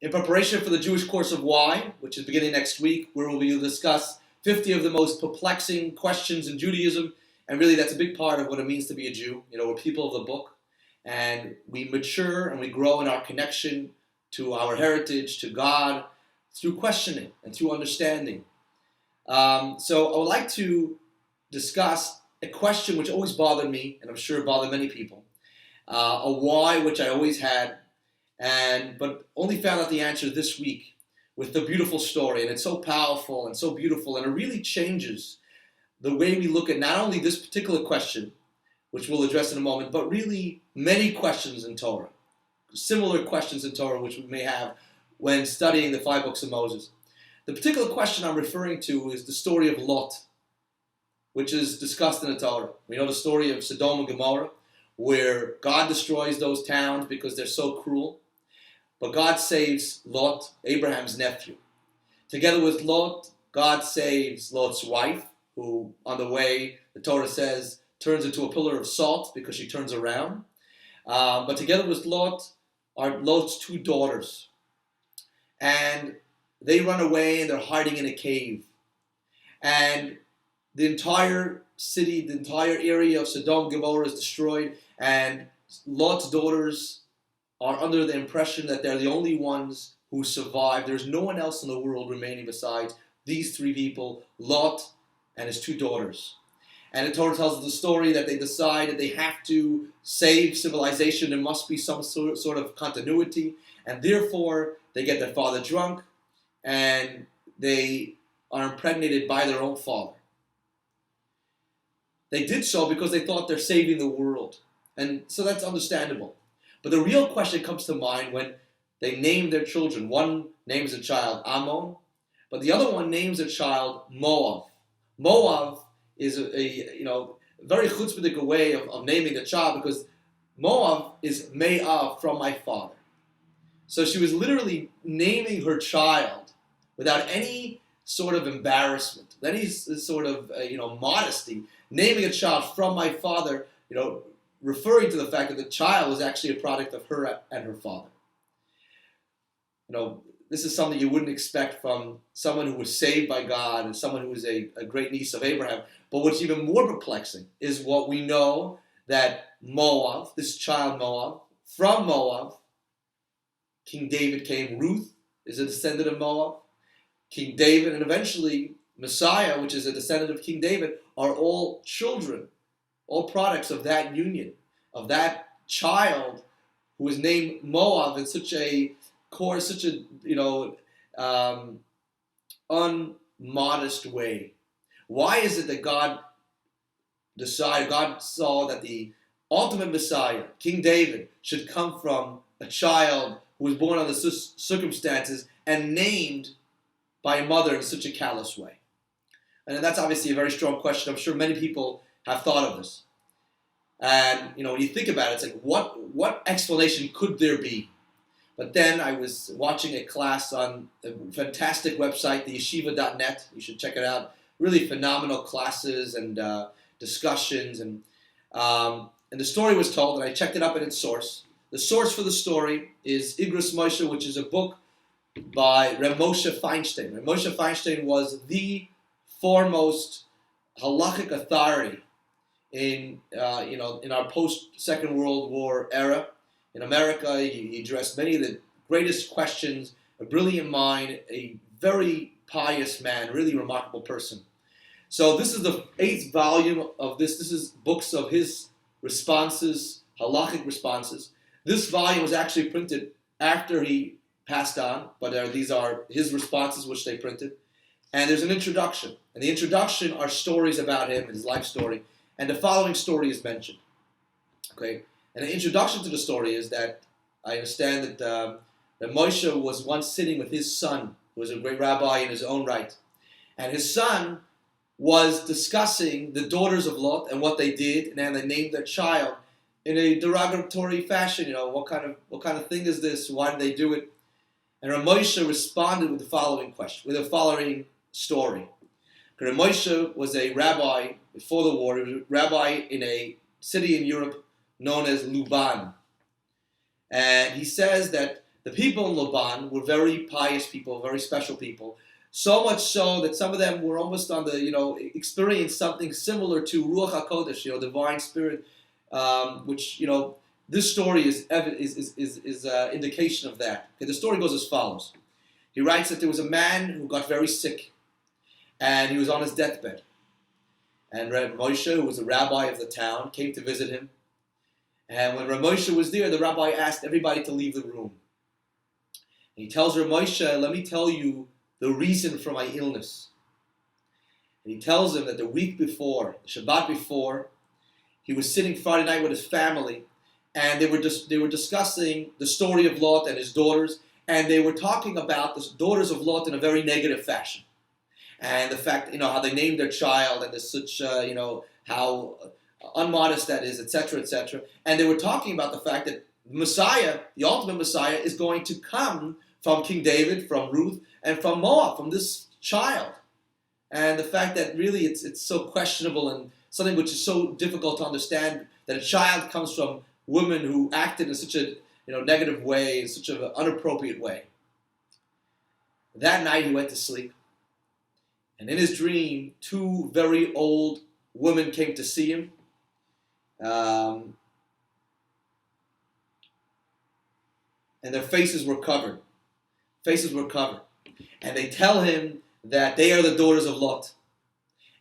In preparation for the Jewish course of Why, which is beginning next week, where we will discuss 50 of the most perplexing questions in Judaism, and really that's a big part of what it means to be a Jew. We're people of the book, and we mature and we grow in our connection to our heritage, to God, through questioning and through understanding. So I would like to discuss a question which always bothered me, and I'm sure it bothered many people, a why which I always had, but only found out the answer this week with the beautiful story. And it's so powerful and so beautiful, and it really changes the way we look at not only this particular question, which we'll address in a moment, but really many questions in Torah, similar questions in Torah which we may have when studying the 5 books of Moses. The particular question I'm referring to is the story of Lot, which is discussed in the Torah. We know the story of Sodom and Gomorrah, where God destroys those towns because they're so cruel. But God saves Lot, Abraham's nephew. Together with Lot, God saves Lot's wife, who on the way, the Torah says, turns into a pillar of salt because she turns around. But together with Lot are Lot's 2 daughters. And they run away and they're hiding in a cave. And the entire city, the entire area of Sodom and Gomorrah is destroyed, and Lot's daughters are under the impression that they're the only ones who survive. There's no one else in the world remaining besides these 3 people, Lot and his 2 daughters. And the Torah tells us the story that they decide that they have to save civilization. There must be some sort of continuity, and therefore they get their father drunk, and they are impregnated by their own father. They did so because they thought they're saving the world. And so that's understandable. But the real question comes to mind when they name their children. One names a child Ammon, but the other one names a child Moab. Moab is a very chutzpahdik way of naming the child, because Moab is Me'av, from my father. So she was literally naming her child without any sort of embarrassment, any sort of modesty, naming a child from my father, referring to the fact that the child was actually a product of her and her father. This is something you wouldn't expect from someone who was saved by God and someone who was a great niece of Abraham. But what's even more perplexing is what we know, that Moab, this child Moab, from Moab, King David came. Ruth is a descendant of Moab. King David, and eventually Messiah, which is a descendant of King David, are all children, all products of that union, of that child who was named Moab in such a unmodest way. Why is it that God saw that the ultimate Messiah, King David, should come from a child who was born under circumstances and named by a mother in such a callous way? And that's obviously a very strong question. I'm sure many people have thought of this. And, when you think about it, it's like, what explanation could there be? But then I was watching a class on a fantastic website, theyeshiva.net. You should check it out. Really phenomenal classes and discussions. And the story was told, and I checked it up at its source. The source for the story is Igros Moshe, which is a book by Reb Moshe Feinstein. Reb Moshe Feinstein was the foremost halachic authority in our post-Second World War era. In America, he addressed many of the greatest questions, a brilliant mind, a very pious man, really remarkable person. So this is the 8th volume of this. This is books of his responses, halachic responses. This volume was actually printed after he passed on, but these are his responses which they printed. And there's an introduction. And the introduction are stories about him, his life story. And the following story is mentioned. Okay? And the introduction to the story is that I understand that Moshe was once sitting with his son, who was a great rabbi in his own right. And his son was discussing the daughters of Lot and what they did, and then they named their child in a derogatory fashion. What kind of thing is this? Why did they do it? And Rav Moshe responded with the following question, with the following story. Rav Moshe was a rabbi before the war. He was a rabbi in a city in Europe known as Luban. And he says that the people in Laban were very pious people, very special people. So much so that some of them were almost on the, experienced something similar to Ruach HaKodesh, divine spirit, which, this story is indication of that. Okay, the story goes as follows. He writes that there was a man who got very sick, and he was on his deathbed. And Reb Moshe, who was the rabbi of the town, came to visit him. And when Reb Moshe was there, the rabbi asked everybody to leave the room. And he tells Reb Moshe, let me tell you the reason for my illness. And he tells him that the week before, the Shabbat before, he was sitting Friday night with his family, and they were discussing the story of Lot and his daughters, and they were talking about the daughters of Lot in a very negative fashion. And the fact, how they named their child, and there's such, how unmodest that is, etc., etc. And they were talking about the fact that Messiah, the ultimate Messiah, is going to come from King David, from Ruth, and from Moab, from this child. And the fact that really it's so questionable and something which is so difficult to understand, that a child comes from women who acted in such a negative way, in such an inappropriate way. That night he went to sleep. And in his dream, two very old women came to see him. And their faces were covered. And they tell him that they are the daughters of Lot.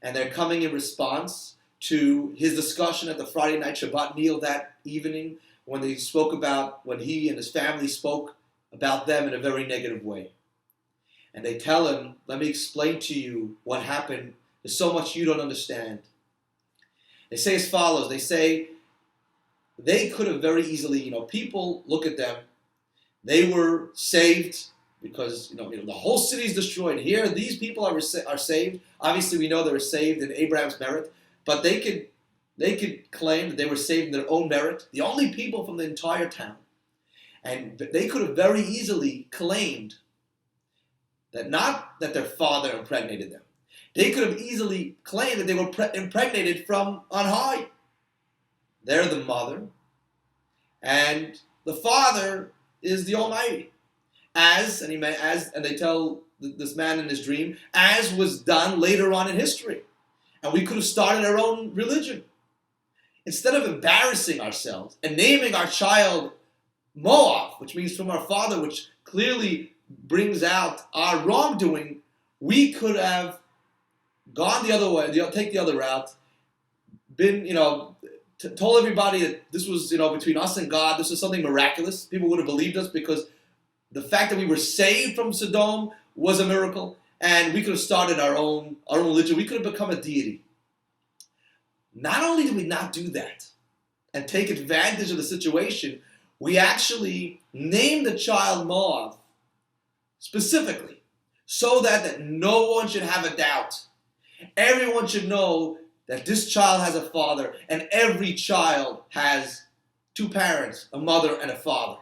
And they're coming in response to his discussion at the Friday night Shabbat meal that evening, when he and his family spoke about them in a very negative way. And they tell him, let me explain to you what happened. There's so much you don't understand. They say as follows. They say they could have very easily, people look at them. They were saved because, the whole city is destroyed. Here, these people are saved. Obviously, we know they were saved in Abraham's merit. But they could claim that they were saved in their own merit. The only people from the entire town. And they could have very easily claimed that not that their father impregnated them. They could have easily claimed that they were impregnated from on high. They're the mother, and the father is the Almighty. And they tell this man in his dream, as was done later on in history. And we could have started our own religion. Instead of embarrassing ourselves and naming our child Moab, which means from our father, which clearly brings out our wrongdoing, we could have gone the other way, take the other route, been, told everybody that this was, between us and God, this was something miraculous. People would have believed us because the fact that we were saved from Sodom was a miracle, and we could have started our own religion. We could have become a deity. Not only did we not do that and take advantage of the situation, we actually named the child Moab specifically, so that no one should have a doubt. Everyone should know that this child has a father, and every child has two parents, a mother and a father.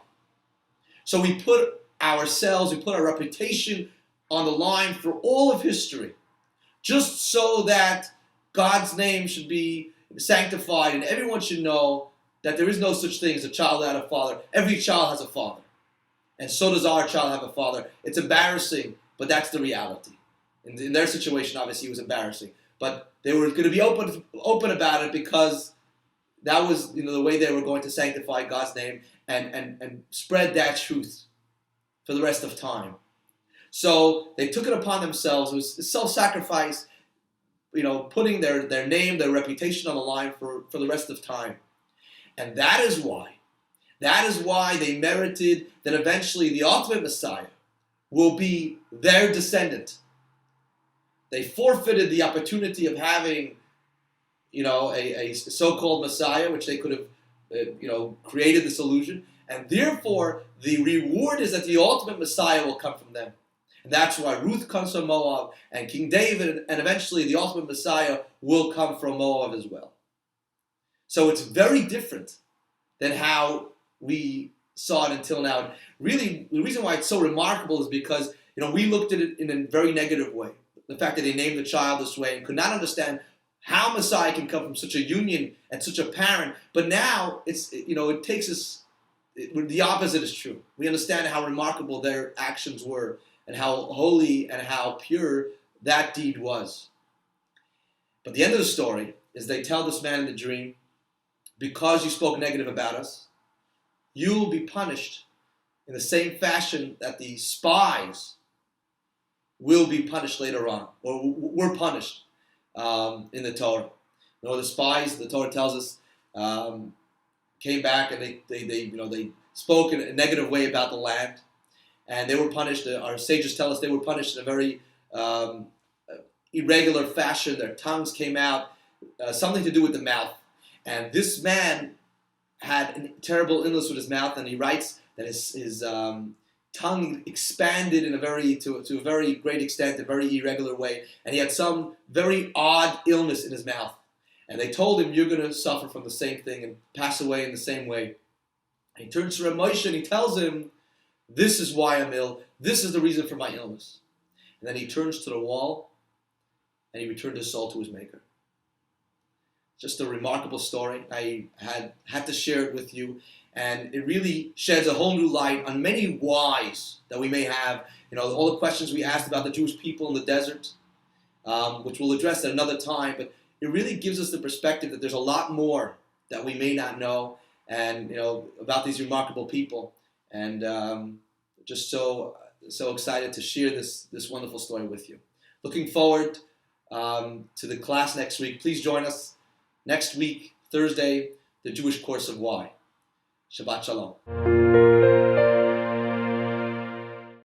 So we put our reputation on the line for all of history, just so that God's name should be sanctified, and everyone should know that there is no such thing as a child without a father. Every child has a father. And so does our child have a father. It's embarrassing, but that's the reality. In their situation, obviously, it was embarrassing. But they were going to be open about it because that was the way they were going to sanctify God's name and spread that truth for the rest of time. So they took it upon themselves. It was self-sacrifice, putting their name, their reputation on the line for the rest of time. And that is why they merited that eventually the ultimate Messiah will be their descendant. They forfeited the opportunity of having, a so-called Messiah, which they could have, created this illusion. And therefore, the reward is that the ultimate Messiah will come from them. And that's why Ruth comes from Moab, and King David, and eventually the ultimate Messiah will come from Moab as well. So it's very different than how we saw it until now. Really, the reason why it's so remarkable is because, we looked at it in a very negative way. The fact that they named the child this way and could not understand how Messiah can come from such a union and such a parent. But now it takes us the opposite is true. We understand how remarkable their actions were and how holy and how pure that deed was. But the end of the story is they tell this man in the dream, because you spoke negative about us, you will be punished in the same fashion that the spies will be punished later on, or were punished in the Torah. You know, the spies, the Torah tells us, came back and they spoke in a negative way about the land, and they were punished. Our sages tell us they were punished in a very irregular fashion. Their tongues came out, something to do with the mouth. And this man had a terrible illness with his mouth, and he writes that his tongue expanded in to a very great extent, a very irregular way, and he had some very odd illness in his mouth. And they told him, you're going to suffer from the same thing and pass away in the same way. And he turns to Rav Moshe and he tells him, this is why I'm ill. This is the reason for my illness. And then he turns to the wall and he returned his soul to his maker. Just a remarkable story. I had to share it with you. And it really sheds a whole new light on many whys that we may have. You know, all the questions we asked about the Jewish people in the desert, which we'll address at another time. But it really gives us the perspective that there's a lot more that we may not know, and about these remarkable people. And just so excited to share this wonderful story with you. Looking forward to the class next week. Please join us next week, Thursday, the Jewish Course of Why. Shabbat Shalom.